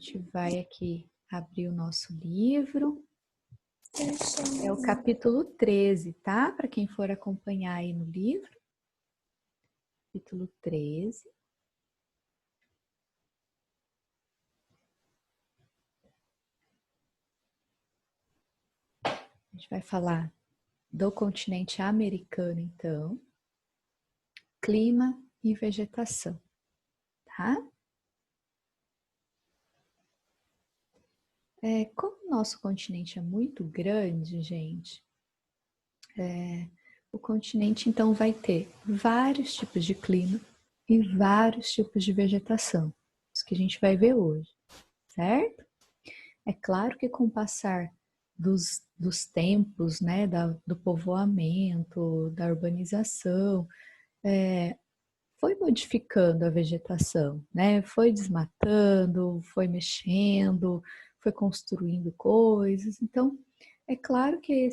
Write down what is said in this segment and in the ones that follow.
gente vai aqui abrir o nosso livro. É o capítulo 13, tá? Para quem for acompanhar aí no livro. Capítulo 13. A gente vai falar do continente americano, então. Clima e vegetação, tá? Como o nosso continente é muito grande, gente, o continente então vai ter vários tipos de clima e vários tipos de vegetação. Isso que a gente vai ver hoje, certo? É claro que com o passar dos tempos, né, do povoamento, da urbanização, foi modificando a vegetação, né? Foi desmatando, foi mexendo, foi construindo coisas. Então, é claro que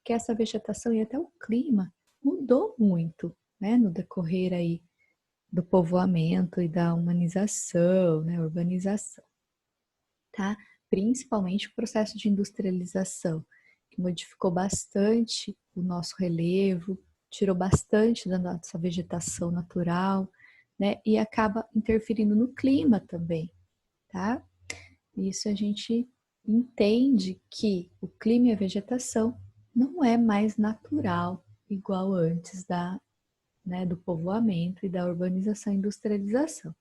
essa vegetação e até o clima mudou muito, né? No decorrer aí do povoamento e da humanização, né? Urbanização, tá? Principalmente o processo de industrialização, que modificou bastante o nosso relevo, tirou bastante da nossa vegetação natural, né? E acaba interferindo no clima também, tá? Isso a gente entende que o clima e a vegetação não é mais natural igual antes do povoamento e da urbanização e industrialização,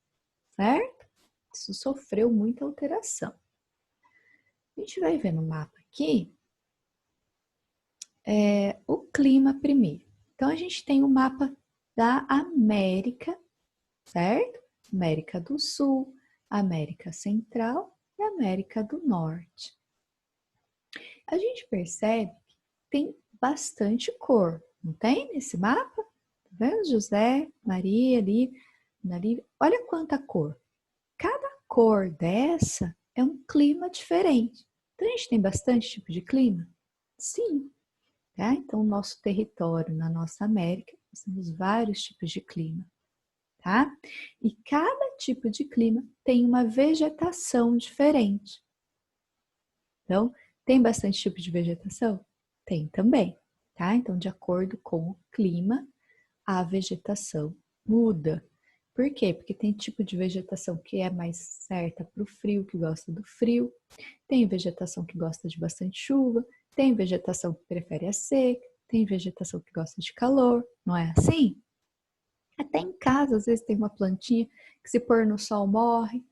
certo? Isso sofreu muita alteração. A gente vai ver no mapa aqui o clima primeiro. Então, a gente tem o mapa da América, certo? América do Sul, América Central e América do Norte. A gente percebe que tem bastante cor, não tem nesse mapa? Tá vendo? José, Maria ali, olha quanta cor. Cada cor dessa é um clima diferente. Então, a gente tem bastante tipo de clima? Sim. Tá? Então, o nosso território, na nossa América, nós temos vários tipos de clima. Tá? E cada tipo de clima tem uma vegetação diferente. Então, tem bastante tipo de vegetação? Tem também. Tá? Então, de acordo com o clima, a vegetação muda. Por quê? Porque tem tipo de vegetação que é mais certa para o frio, que gosta do frio. Tem vegetação que gosta de bastante chuva. Tem vegetação que prefere a seca. Tem vegetação que gosta de calor. Não é assim? Até em casa, às vezes, tem uma plantinha que se pôr no sol morre.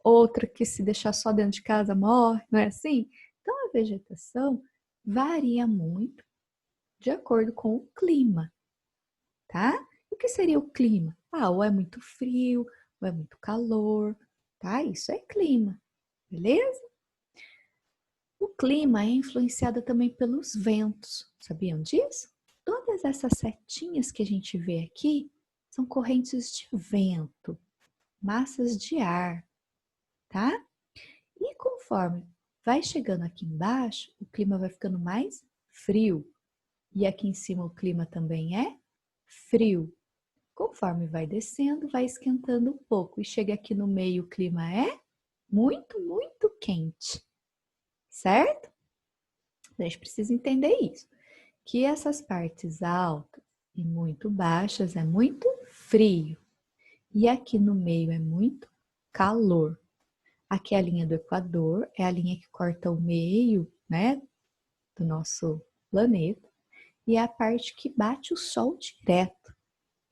Outra que se deixar só dentro de casa morre. Não é assim? Então, a vegetação varia muito de acordo com o clima, tá? O que seria o clima? Ou é muito frio, ou é muito calor, tá? Isso é clima, beleza? O clima é influenciado também pelos ventos, sabiam disso? Todas essas setinhas que a gente vê aqui são correntes de vento, massas de ar, tá? E conforme vai chegando aqui embaixo, o clima vai ficando mais frio. E aqui em cima o clima também é frio. Conforme vai descendo, vai esquentando um pouco. E chega aqui no meio, o clima é muito, muito quente. Certo? A gente precisa entender isso. Que essas partes altas e muito baixas é muito frio. E aqui no meio é muito calor. Aqui é a linha do Equador, é a linha que corta o meio, né, do nosso planeta. E é a parte que bate o sol direto.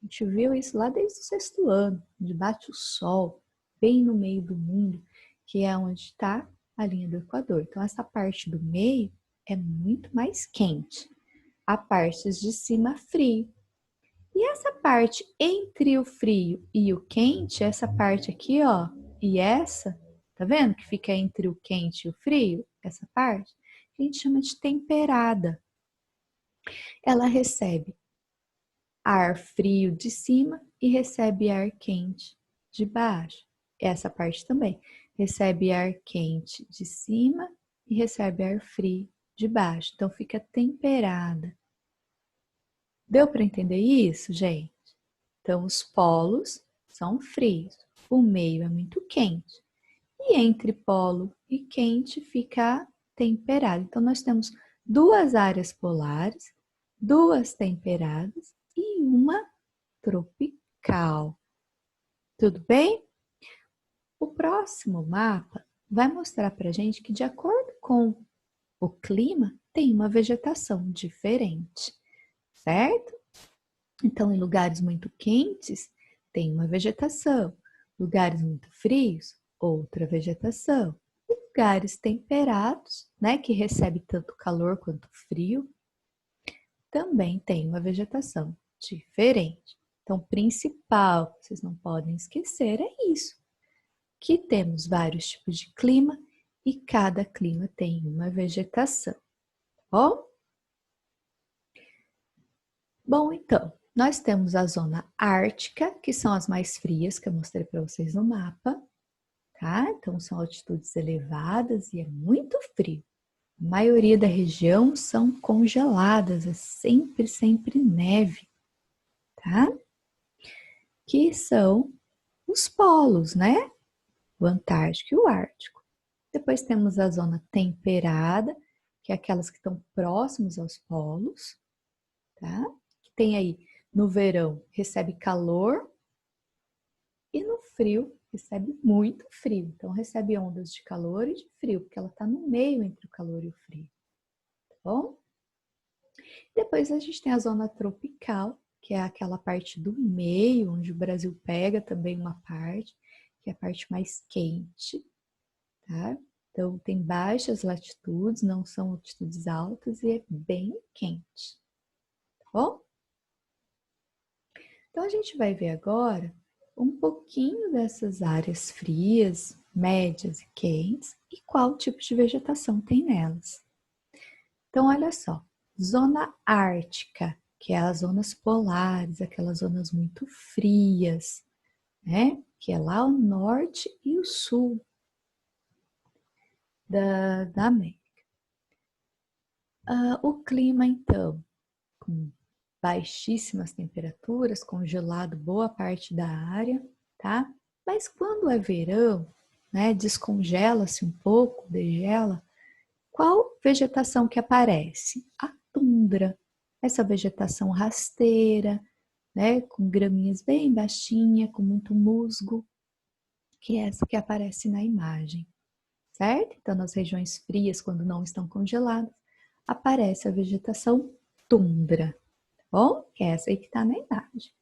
A gente viu isso lá desde o 6º ano, onde bate o sol bem no meio do mundo, que é onde está a linha do Equador. Então, essa parte do meio é muito mais quente. A parte de cima, frio. E essa parte entre o frio e o quente, essa parte aqui, ó, e essa, tá vendo que fica entre o quente e o frio? Essa parte, a gente chama de temperada. Ela recebe ar frio de cima e recebe ar quente de baixo. Essa parte também recebe ar quente de cima e recebe ar frio de baixo. Então fica temperada. Deu para entender isso, gente? Então os polos são frios, o meio é muito quente. E entre polo e quente fica temperado. Então, nós temos duas áreas polares, duas temperadas e uma tropical. Tudo bem? O próximo mapa vai mostrar para a gente que, de acordo com o clima, tem uma vegetação diferente, certo? Então, em lugares muito quentes, tem uma vegetação. Lugares muito frios, outra vegetação. E lugares temperados, né, que recebe tanto calor quanto frio, também tem uma vegetação diferente. Então, o principal, vocês não podem esquecer, é isso, que temos vários tipos de clima e cada clima tem uma vegetação, tá bom? Bom, então, nós temos a zona ártica, que são as mais frias, que eu mostrei para vocês no mapa, tá? Então, são altitudes elevadas e é muito frio. A maioria da região são congeladas, é sempre, sempre neve, tá? Que são os polos, né? O Antártico e o Ártico. Depois temos a zona temperada, que é aquelas que estão próximos aos polos, tá? Que tem aí, no verão, recebe calor e no frio, recebe muito frio. Então, recebe ondas de calor e de frio, porque ela está no meio entre o calor e o frio, tá bom? Depois a gente tem a zona tropical, que é aquela parte do meio, onde o Brasil pega também uma parte, que é a parte mais quente, tá? Então, tem baixas latitudes, não são altitudes altas e é bem quente, tá bom? Então, a gente vai ver agora um pouquinho dessas áreas frias, médias e quentes e qual tipo de vegetação tem nelas. Então, olha só, zona ártica, que é as zonas polares, aquelas zonas muito frias, né? Que é lá o norte e o sul da América. O clima, então, com baixíssimas temperaturas, congelado boa parte da área, tá? Mas quando é verão, né, descongela-se um pouco, degela, qual vegetação que aparece? A tundra, essa vegetação rasteira, né, com graminhas bem baixinha, com muito musgo, que é essa que aparece na imagem, certo? Então, nas regiões frias, quando não estão congeladas, aparece a vegetação tundra, tá bom? Que é essa aí que está na imagem.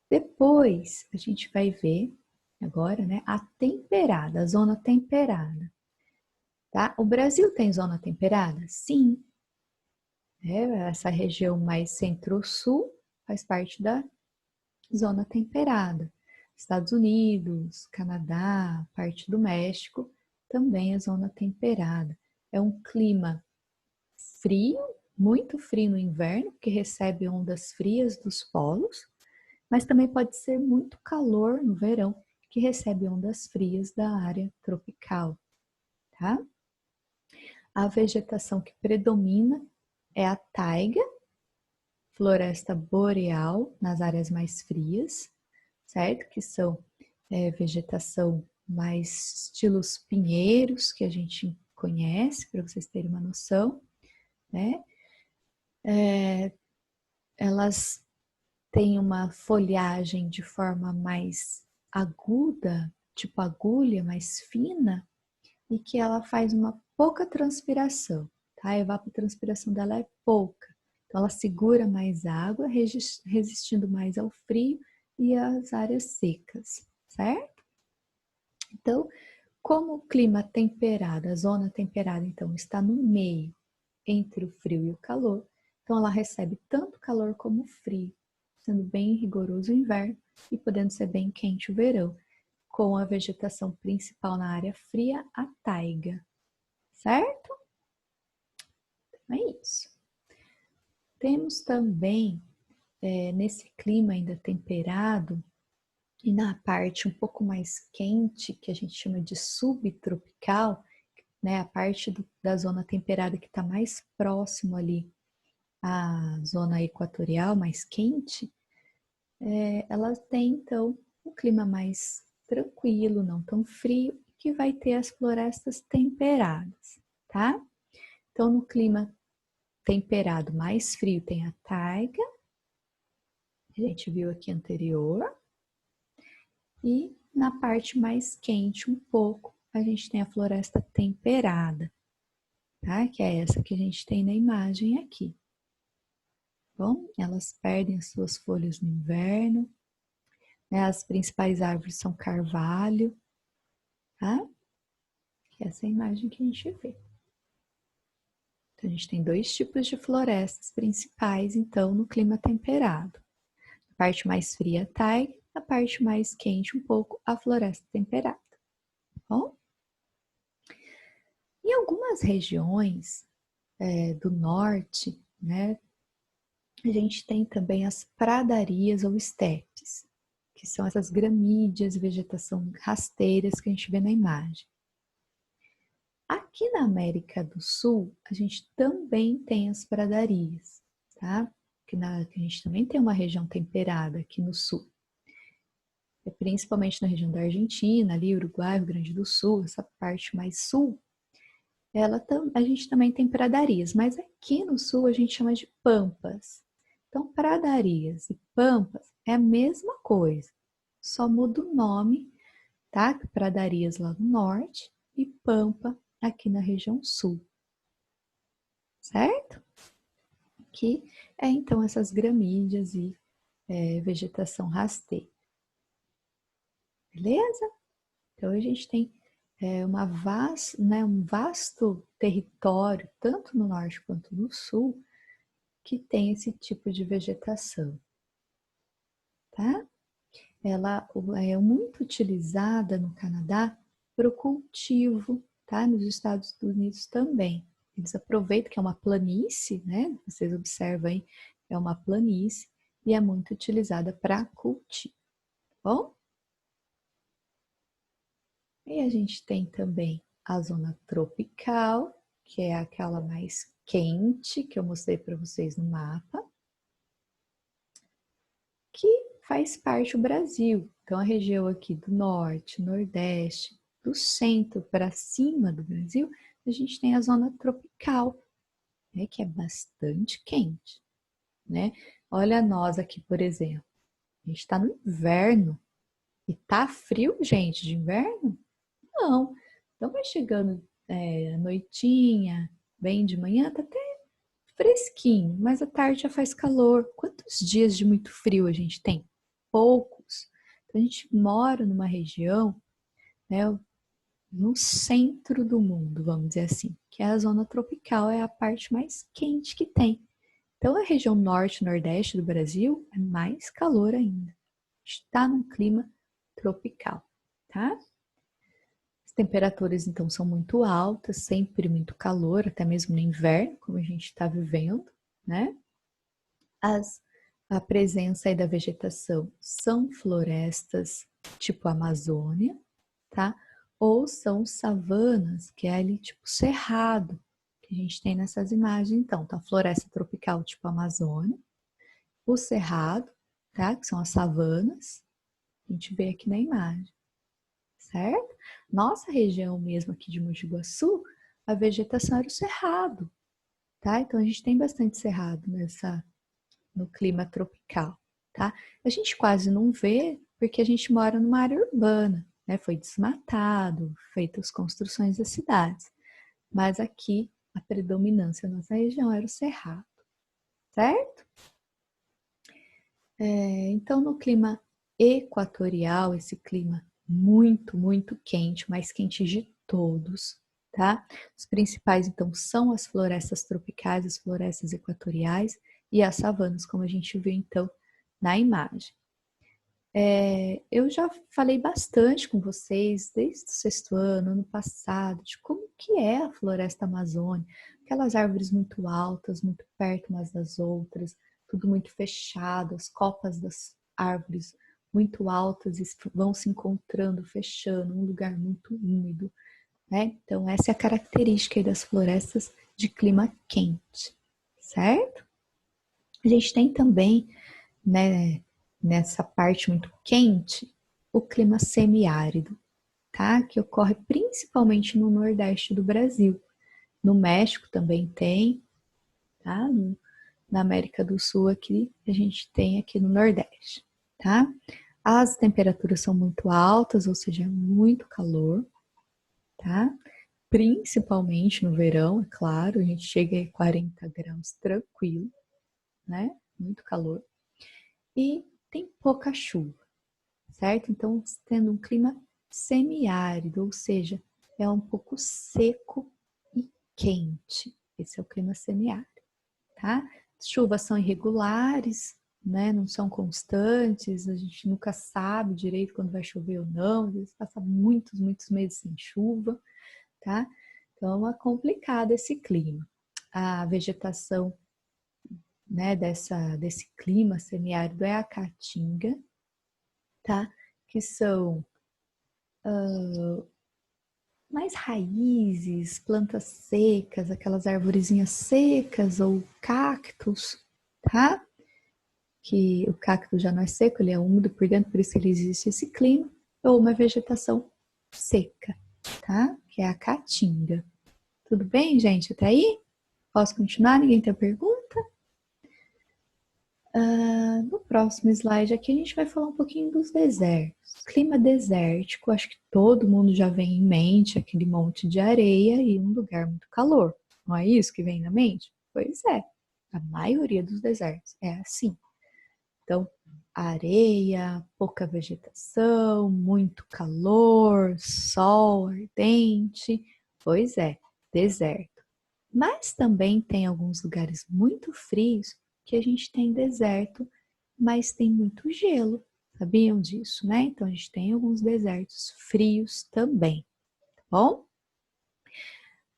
Depois, a gente vai ver agora, né, a temperada, a zona temperada, tá? O Brasil tem zona temperada? Sim. Essa região mais centro-sul faz parte da zona temperada. Estados Unidos, Canadá, parte do México, também é zona temperada. É um clima frio, muito frio no inverno, que recebe ondas frias dos polos, mas também pode ser muito calor no verão, que recebe ondas frias da área tropical, tá? A vegetação que predomina é a taiga, floresta boreal, nas áreas mais frias, certo? Que são vegetação mais estilos pinheiros, que a gente conhece, para vocês terem uma noção, né? Elas têm uma folhagem de forma mais aguda, tipo agulha, mais fina, e que ela faz uma pouca transpiração, tá? A evapotranspiração dela é pouca. Então, ela segura mais água, resistindo mais ao frio e às áreas secas, certo? Então, como o clima temperado, a zona temperada, então, está no meio entre o frio e o calor, então ela recebe tanto calor como frio, sendo bem rigoroso o inverno e podendo ser bem quente o verão, com a vegetação principal na área fria, a taiga, certo? Então é isso. Temos também, nesse clima ainda temperado, e na parte um pouco mais quente, que a gente chama de subtropical, né, a parte da zona temperada que está mais próximo ali à zona equatorial, mais quente, ela tem então um clima mais tranquilo, não tão frio, que vai ter as florestas temperadas, tá? Então, no clima temperado mais frio tem a taiga, a gente viu aqui anterior, e na parte mais quente um pouco, a gente tem a floresta temperada, tá? Que é essa que a gente tem na imagem aqui. Bom, elas perdem as suas folhas no inverno, né? As principais árvores são carvalho, tá? Essa é a imagem que a gente vê. Então, a gente tem dois tipos de florestas principais, então, no clima temperado. A parte mais fria, a taiga, a parte mais quente, um pouco, a floresta temperada. Tá bom? Em algumas regiões do norte, né, a gente tem também as pradarias ou estepes, que são essas gramíneas, vegetação rasteiras que a gente vê na imagem. Aqui na América do Sul, a gente também tem as pradarias, tá? A gente também tem uma região temperada aqui no sul. Principalmente na região da Argentina, ali, Uruguai, Rio Grande do Sul, essa parte mais sul, a gente também tem pradarias, mas aqui no sul a gente chama de pampas. Então, pradarias e pampas é a mesma coisa, só muda o nome, tá? Pradarias lá no norte e pampa aqui na região sul, certo? Que é então essas gramíneas e vegetação rasteira. Beleza? Então a gente tem um vasto território, tanto no norte quanto no sul, que tem esse tipo de vegetação, tá? Ela é muito utilizada no Canadá para o cultivo, tá? Nos Estados Unidos também. Eles aproveitam que é uma planície, né? Vocês observam aí, é uma planície e é muito utilizada para cultivo, tá bom? E a gente tem também a zona tropical, que é aquela mais quente, que eu mostrei para vocês no mapa, que faz parte do Brasil. Então, a região aqui do norte, nordeste, do centro para cima do Brasil, a gente tem a zona tropical, né, que é bastante quente, né? Olha nós aqui, por exemplo, a gente está no inverno e tá frio, gente, de inverno? Não. Então vai chegando a noitinha, bem de manhã, tá até fresquinho, mas à tarde já faz calor. Quantos dias de muito frio a gente tem? Poucos. Então a gente mora numa região, né, no centro do mundo, vamos dizer assim, que é a zona tropical, é a parte mais quente que tem. Então a região norte e nordeste do Brasil é mais calor ainda. Está num clima tropical, tá? As temperaturas, então, são muito altas, sempre muito calor, até mesmo no inverno, como a gente está vivendo, né? A presença aí da vegetação são florestas tipo Amazônia, tá? Ou são savanas, que é ali tipo cerrado, que a gente tem nessas imagens, então. Tá? Floresta tropical tipo Amazônia, o cerrado, tá? Que são as savanas, a gente vê aqui na imagem, certo? Nossa região mesmo aqui de Mogi Guaçu, a vegetação era o cerrado, tá? Então a gente tem bastante cerrado no clima tropical, tá? A gente quase não vê porque a gente mora numa área urbana, né? Foi desmatado, feitas construções das cidades. Mas aqui a predominância na nossa região era o cerrado, certo? Então no clima equatorial, esse clima muito, muito quente, mais quente de todos, tá? Os principais, então, são as florestas tropicais, as florestas equatoriais e as savanas, como a gente vê, então, na imagem. Eu já falei bastante com vocês, desde o sexto ano passado, de como que é a floresta amazônica, aquelas árvores muito altas, muito perto umas das outras, tudo muito fechado, as copas das árvores muito altas e vão se encontrando, fechando, um lugar muito úmido, né? Então, essa é a característica aí das florestas de clima quente, certo? A gente tem também, né, nessa parte muito quente, o clima semiárido, tá? Que ocorre principalmente no Nordeste do Brasil. No México também tem, tá? Na América do Sul aqui, a gente tem aqui no Nordeste, tá? As temperaturas são muito altas, ou seja, muito calor, tá? Principalmente no verão, é claro, a gente chega a 40 graus tranquilo, né? Muito calor. E tem pouca chuva, certo? Então, tendo um clima semiárido, ou seja, é um pouco seco e quente. Esse é o clima semiárido, tá? Chuvas são irregulares, né? Não são constantes, a gente nunca sabe direito quando vai chover ou não, às vezes passa muitos meses sem chuva, tá? Então é complicado esse clima. A vegetação, né, desse clima semiárido é a caatinga, tá? Que são mais raízes, plantas secas, aquelas arvorezinhas secas ou cactos, tá? Que o cacto já não é seco, ele é úmido por dentro, por isso ele existe esse clima, ou uma vegetação seca, tá? Que é a caatinga. Tudo bem, gente? Até aí? Posso continuar? Ninguém tem pergunta? No próximo slide aqui a gente vai falar um pouquinho dos desertos. Clima desértico, acho que todo mundo já vem em mente aquele monte de areia e um lugar muito calor. Não é isso que vem na mente? Pois é, a maioria dos desertos é assim. Então, areia, pouca vegetação, muito calor, sol ardente. Pois é, deserto. Mas também tem alguns lugares muito frios que a gente tem deserto, mas tem muito gelo. Sabiam disso, né? Então a gente tem alguns desertos frios também, tá bom?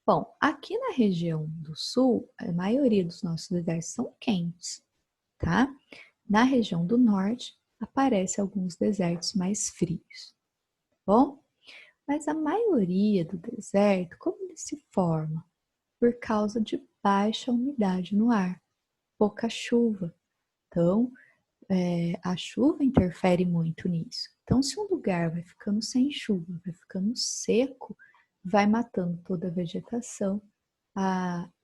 Bom, aqui na região do sul, a maioria dos nossos desertos são quentes, tá? Na região do norte, aparecem alguns desertos mais frios, tá bom? Mas a maioria do deserto, como ele se forma? Por causa de baixa umidade no ar, pouca chuva. Então, a chuva interfere muito nisso. Então, se um lugar vai ficando sem chuva, vai ficando seco, vai matando toda a vegetação,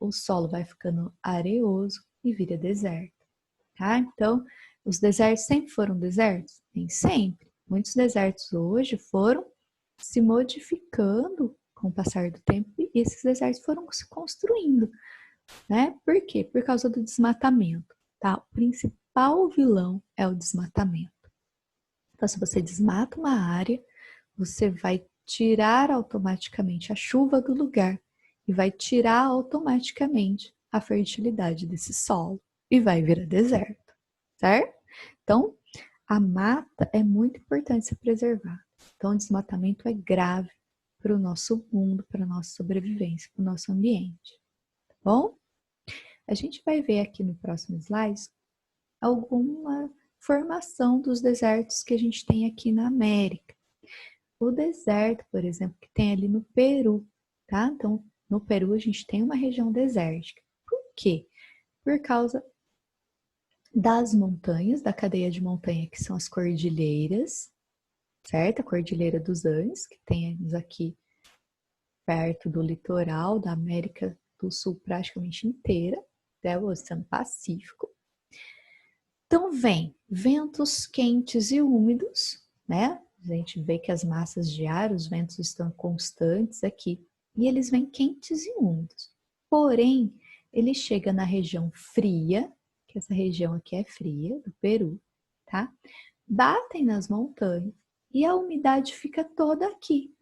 o solo vai ficando areoso e vira deserto, tá? Então, os desertos sempre foram desertos? Nem sempre. Muitos desertos hoje foram se modificando com o passar do tempo e esses desertos foram se construindo, né? Por quê? Por causa do desmatamento, tá? O principal vilão é o desmatamento. Então, se você desmata uma área, você vai tirar automaticamente a chuva do lugar e vai tirar automaticamente a fertilidade desse solo e vai virar deserto, certo? Então, a mata é muito importante ser preservada. Então, o desmatamento é grave para o nosso mundo, para a nossa sobrevivência, para o nosso ambiente, tá bom? A gente vai ver aqui no próximo slide alguma formação dos desertos que a gente tem aqui na América. O deserto, por exemplo, que tem ali no Peru, tá? Então, no Peru a gente tem uma região desértica. Por quê? Por causa das montanhas, da cadeia de montanha, que são as cordilheiras, certo? A Cordilheira dos Andes, que temos aqui perto do litoral da América do Sul praticamente inteira, até o Oceano Pacífico. Então vem ventos quentes e úmidos, né? A gente vê que as massas de ar, os ventos estão constantes aqui, e eles vêm quentes e úmidos. Porém, ele chega na região fria, que essa região aqui é fria, do Peru, tá? Batem nas montanhas e a umidade fica toda aqui.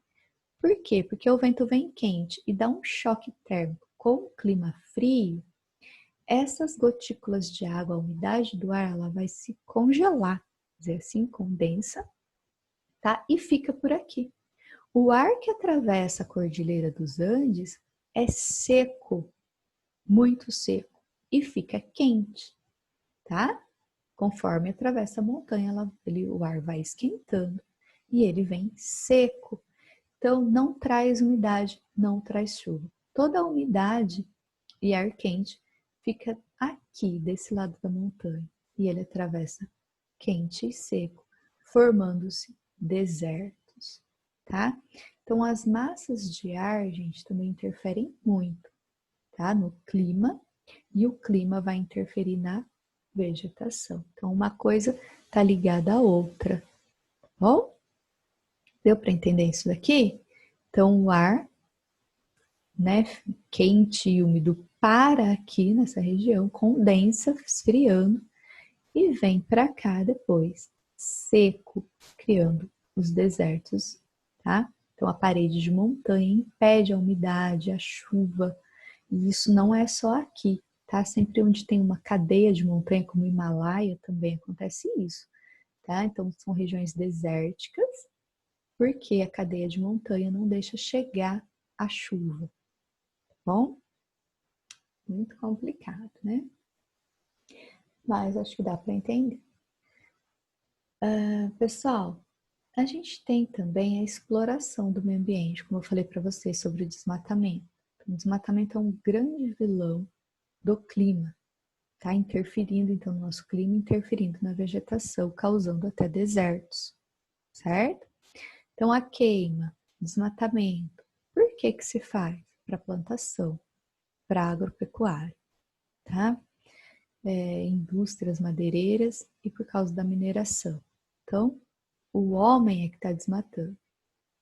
Por quê? Porque o vento vem quente e dá um choque térmico com o clima frio. Essas gotículas de água, a umidade do ar, ela vai se congelar, dizer assim, condensa, tá? E fica por aqui. O ar que atravessa a Cordilheira dos Andes é seco, muito seco, e fica quente, tá? Conforme atravessa a montanha, o ar vai esquentando e ele vem seco. Então, não traz umidade, não traz chuva. Toda a umidade e ar quente fica aqui, desse lado da montanha. E ele atravessa quente e seco, formando-se desertos, tá? Então, as massas de ar, gente, também interferem muito, tá? No clima, e o clima vai interferir na vegetação. Então, uma coisa está ligada à outra, tá bom? Deu para entender isso daqui? Então, o ar, né, quente e úmido para aqui nessa região, condensa, esfriando, e vem para cá depois, seco, criando os desertos, tá? Então, a parede de montanha impede a umidade, a chuva, e isso não é só aqui, tá? Sempre onde tem uma cadeia de montanha, como o Himalaia, também acontece isso, tá? Então, são regiões desérticas, porque a cadeia de montanha não deixa chegar a chuva, tá bom? Muito complicado, né? Mas acho que dá para entender. Pessoal, a gente tem também a exploração do meio ambiente, como eu falei para vocês sobre o desmatamento. O desmatamento é um grande vilão do clima, tá? Interferindo então no nosso clima, interferindo na vegetação, causando até desertos, certo? Então a queima, desmatamento, por que que se faz? Para plantação, para agropecuária, tá? Indústrias madeireiras e por causa da mineração. Então, o homem é que está desmatando,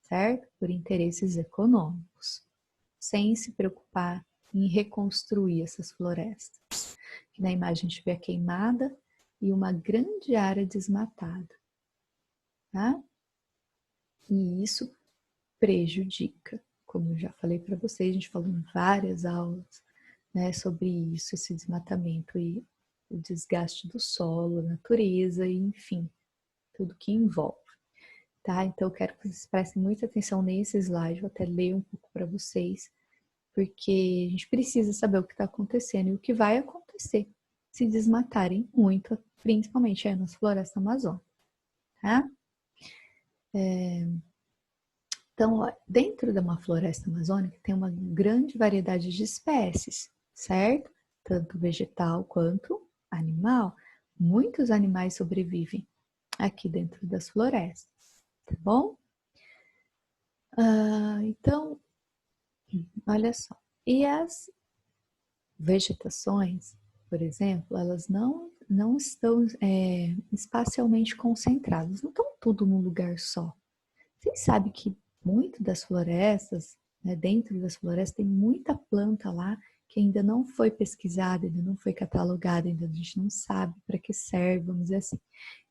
certo? Por interesses econômicos, sem se preocupar em reconstruir essas florestas. Aqui na imagem a gente vê a queimada e uma grande área desmatada, tá? E isso prejudica, como eu já falei para vocês, a gente falou em várias aulas, né, sobre isso, esse desmatamento e o desgaste do solo, a natureza, e, enfim, tudo que envolve. Tá? Então, eu quero que vocês prestem muita atenção nesse slide, vou até ler um pouco para vocês, porque a gente precisa saber o que está acontecendo e o que vai acontecer se desmatarem muito, principalmente aí nas florestas amazônicas. Tá? Então, dentro de uma floresta amazônica tem uma grande variedade de espécies, certo? Tanto vegetal quanto animal. Muitos animais sobrevivem aqui dentro das florestas, tá bom? Então, olha só. E as vegetações, por exemplo, elas não estão espacialmente concentradas, não estão tudo num lugar só. Vocês sabem que muito das florestas, né, dentro das florestas, tem muita planta lá que ainda não foi pesquisada, ainda não foi catalogada, ainda a gente não sabe para que serve, vamos dizer assim.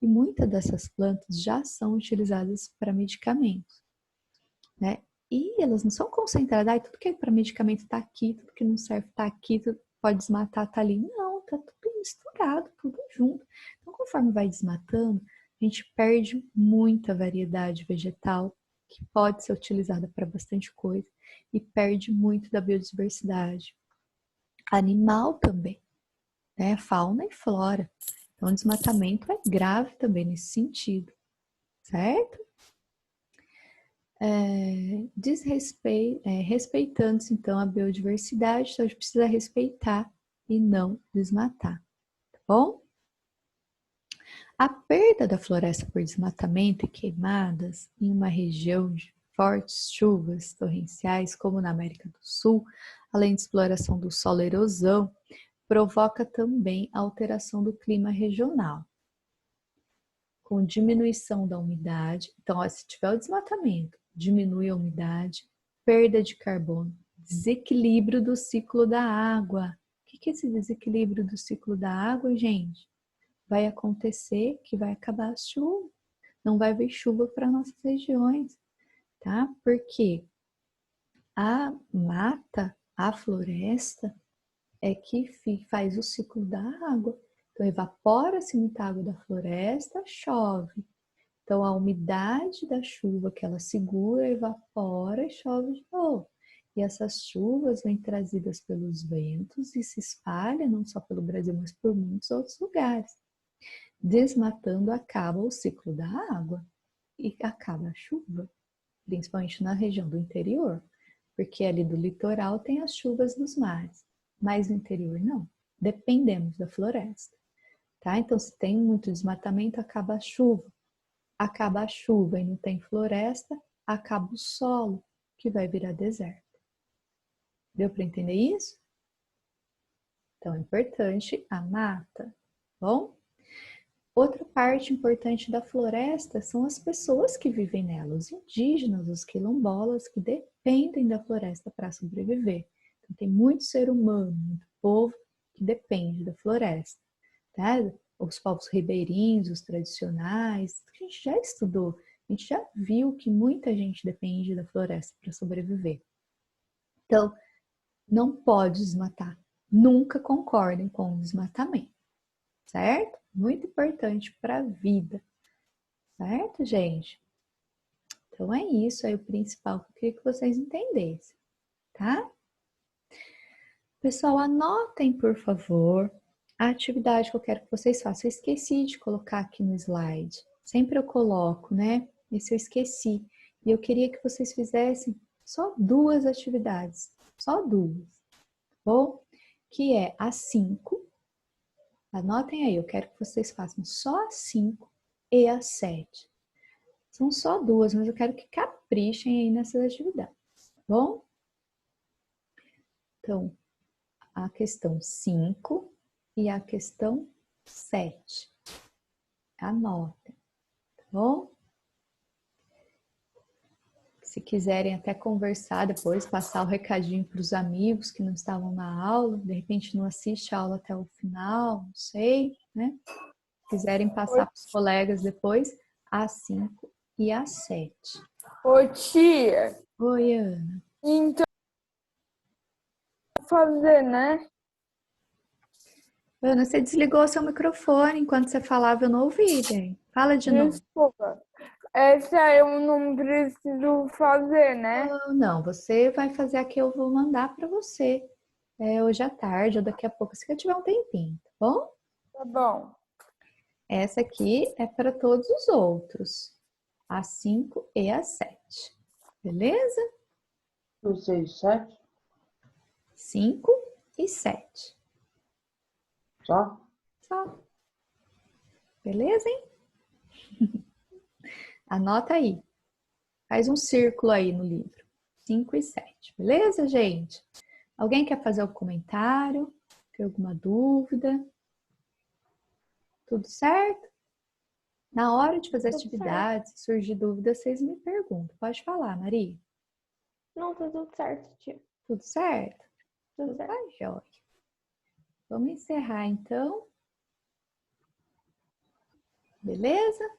E muitas dessas plantas já são utilizadas para medicamentos, né? E elas não são concentradas, tudo que é para medicamento está aqui, tudo que não serve está aqui, tudo pode desmatar está ali. Não, está tudo misturado, tudo junto. Então, conforme vai desmatando, a gente perde muita variedade vegetal que pode ser utilizada para bastante coisa e perde muito da biodiversidade. Animal também, né? Fauna e flora. Então, o desmatamento é grave também nesse sentido, certo? Respeitando-se então a biodiversidade, então a gente precisa respeitar e não desmatar, tá bom? A perda da floresta por desmatamento e queimadas em uma região de fortes chuvas torrenciais, como na América do Sul, além de exploração do solo e erosão, provoca também a alteração do clima regional, com diminuição da umidade. Então, se tiver o desmatamento, diminui a umidade, perda de carbono, desequilíbrio do ciclo da água. O que é esse desequilíbrio do ciclo da água, gente? Vai acontecer que vai acabar a chuva, não vai haver chuva para nossas regiões, tá? Porque a mata, a floresta, é que faz o ciclo da água. Então, evapora-se muita água da floresta, chove. Então, a umidade da chuva que ela segura, evapora e chove de novo. E essas chuvas vêm trazidas pelos ventos e se espalham não só pelo Brasil, mas por muitos outros lugares. Desmatando, acaba o ciclo da água e acaba a chuva, principalmente na região do interior, porque ali do litoral tem as chuvas dos mares, mas no interior não. Dependemos da floresta, tá? Então, se tem muito desmatamento, acaba a chuva. acaba a chuva e não tem floresta, acaba o solo, que vai virar deserto. Deu para entender isso? Então é importante a mata, bom? Outra parte importante da floresta são as pessoas que vivem nela, os indígenas, os quilombolas, que dependem da floresta para sobreviver. Então, tem muito ser humano, muito povo que depende da floresta. Tá? Os povos ribeirinhos, os tradicionais, a gente já estudou, a gente já viu que muita gente depende da floresta para sobreviver. Então, não pode desmatar. Nunca concordem com o desmatamento, certo? Muito importante para a vida, certo, gente? Então é isso aí o principal que eu queria que vocês entendessem, tá? Pessoal, anotem, por favor, a atividade que eu quero que vocês façam. Eu esqueci de colocar aqui no slide. Sempre eu coloco, né? Esse eu esqueci. E eu queria que vocês fizessem só 2 atividades. Só 2. Bom? Que é a 5. Anotem aí, eu quero que vocês façam só a 5 e a 7. São só 2, mas eu quero que caprichem aí nessas atividades, tá bom? Então, a questão 5 e a questão 7. Anotem, tá bom? Se quiserem até conversar depois, passar o recadinho para os amigos que não estavam na aula, de repente não assiste a aula até o final, não sei, né? Se quiserem passar para os colegas depois, a 5 e a 7. Ô tia, Oi, Ana. então fazer, né? Ana, você desligou seu microfone enquanto você falava, eu não ouvi, bem. Fala de novo. Desculpa. Essa eu não preciso fazer, né? Não, você vai fazer a que eu vou mandar para você hoje à tarde ou daqui a pouco, se eu tiver um tempinho, tá bom? Tá bom. Essa aqui é para todos os outros, a 5 e a 7, beleza? 6, 7? 5 e 7. Só? Só. Beleza, hein? Anota aí. Faz um círculo aí no livro. 5 e 7. Beleza, gente? Alguém quer fazer algum comentário? Tem alguma dúvida? Tudo certo? Na hora de fazer atividades, se surgir dúvida, vocês me perguntam. Pode falar, Maria. Não, tá tudo certo, tia. Tudo certo? Tudo certo. Tá, jóia. Vamos encerrar, então. Beleza?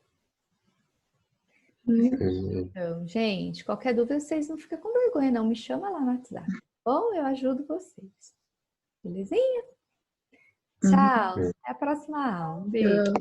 Então, gente, qualquer dúvida, vocês não ficam com vergonha, não. Me chama lá no WhatsApp. Bom, eu ajudo vocês. Belezinha? Tchau. Até a próxima aula. Um beijo.